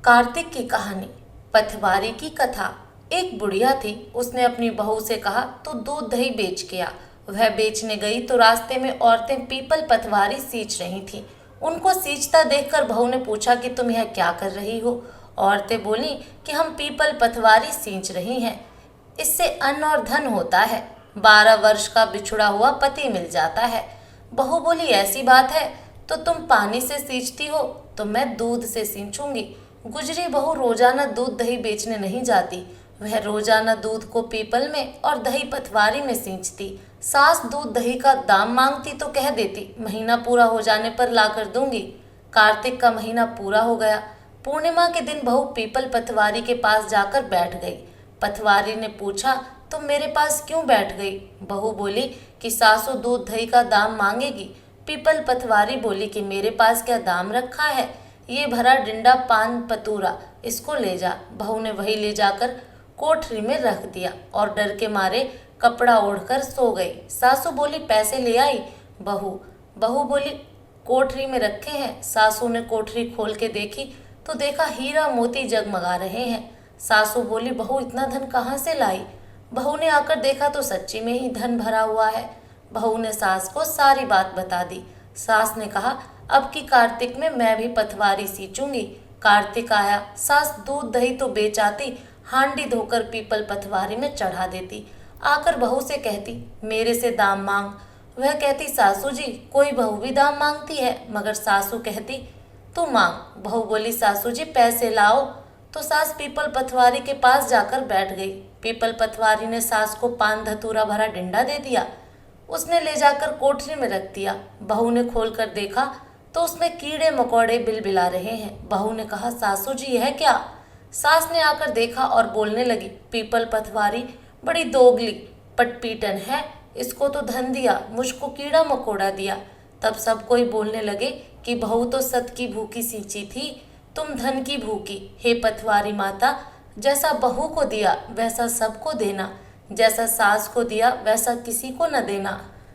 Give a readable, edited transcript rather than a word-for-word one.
कार्तिक की कहानी। पथवारी की कथा। एक बुढ़िया थी, उसने अपनी बहू से कहा तो दूध दही बेच के आ। वह बेचने गई तो रास्ते में औरतें पीपल पथवारी सींच रही थीं। उनको सींचता देखकर बहू ने पूछा कि तुम यह क्या कर रही हो। औरतें बोलीं कि हम पीपल पथवारी सींच रही हैं, इससे अन्न और धन होता है, 12 वर्ष का बिछुड़ा हुआ पति मिल जाता है। बहू बोली ऐसी बात है तो तुम पानी से सींचती हो तो मैं दूध से सींचूंगी। गुजरी बहू रोजाना दूध दही बेचने नहीं जाती, वह रोजाना दूध को पीपल में और दही पथवारी में सींचती। सास दूध दही का दाम मांगती तो कह देती महीना पूरा हो जाने पर ला कर दूंगी। कार्तिक का महीना पूरा हो गया। पूर्णिमा के दिन बहू पीपल पथवारी के पास जाकर बैठ गई। पथवारी ने पूछा तुम मेरे पास क्यों बैठ गई। बहू बोली कि सासू दूध दही का दाम मांगेगी। पीपल पथवारी बोली कि मेरे पास क्या दाम रखा है, ये भरा डिंडा पान पतूरा, इसको ले जा। बहू ने वही ले जाकर कोठरी में रख दिया और डर के मारे कपड़ा ओढ़कर सो गई। सासू बोली पैसे ले आई। बहू बहू बोली कोठरी में रखे हैं। सासू ने कोठरी खोल के देखी तो देखा हीरा मोती जगमगा रहे हैं। सासू बोली बहू इतना धन कहाँ से लाई। बहू ने आकर देखा तो सच्ची में ही धन भरा हुआ है। बहू ने सास को सारी बात बता दी। सास ने कहा अब की कार्तिक में मैं भी पथवारी सींचूंगी। कार्तिक आया, सास दूध दही तो बेच आती, हांडी धोकर पीपल पथवारी में चढ़ा देती। आकर बहू से कहती मेरे से दाम मांग। वह कहती सासू जी कोई बहू भी दाम मांगती है, मगर सासू कहती तू मांग। बहू बोली सासू जी पैसे लाओ। तो सास पीपल पथवारी के पास जाकर बैठ गई। पीपल पथवारी ने सास को पान धतूरा भरा डिंडा दे दिया। उसने ले जाकर कोठरी में रख दिया। बहू ने खोल कर देखा तो उसमें कीड़े मकोड़े बिलबिला रहे हैं। बहू ने कहा सासू जी यह क्या। सास ने आकर देखा और बोलने लगी पीपल पथवारी बड़ी दोगली पटपीटन है, इसको तो धन दिया, मुझको कीड़ा मकोड़ा दिया। तब सब कोई बोलने लगे कि बहू तो सत की भूखी सींची थी, तुम धन की भूखी। हे पथवारी माता, जैसा बहू को दिया वैसा सबको देना, जैसा सास को दिया वैसा किसी को न देना।